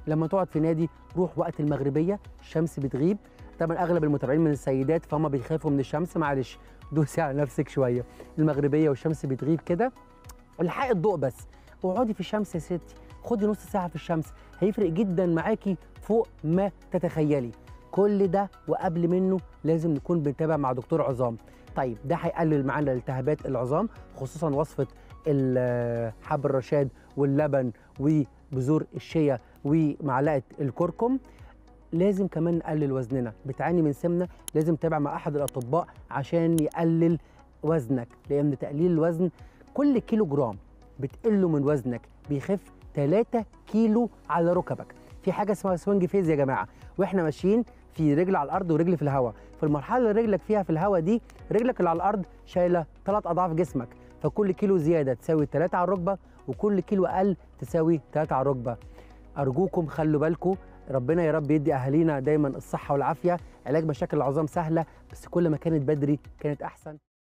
لما تقعد في نادي روح وقت المغربيه، الشمس بتغيب. طبعا اغلب المتابعين من السيدات فهم بيخافوا من الشمس، معلش دوسي على نفسك شويه. المغربيه والشمس بتغيب كده، الحقي الضوء بس، واقعدي في الشمس يا ستي، خدي نص ساعه في الشمس، هيفرق جدا معاكي فوق ما تتخيلي. كل ده وقبل منه لازم نكون بنتابع مع دكتور عظام. طيب ده هيقلل معانا التهابات العظام، خصوصا وصفه حب الرشاد واللبن وبذور الشيا ومعلقه الكركم. لازم كمان نقلل وزننا، بتعاني من سمنه لازم تتابع مع احد الاطباء عشان يقلل وزنك، لان تقليل الوزن كل كيلو جرام بتقله من وزنك بيخف 3 كيلو على ركبك. في حاجه اسمها سوينج فيز يا جماعه، واحنا ماشيين في رجل على الارض ورجل في الهواء، في المرحله اللي رجلك فيها في الهواء دي رجلك اللي على الارض شايله 3 اضعاف جسمك، فكل كيلو زياده تساوي 3 على الركبه، وكل كيلو اقل تساوي 3 على الركبه. ارجوكم خلوا بالكم، ربنا يا رب يدي اهالينا دايما الصحه والعافيه. علاج مشاكل العظام سهله، بس كل ما كانت بدري كانت احسن.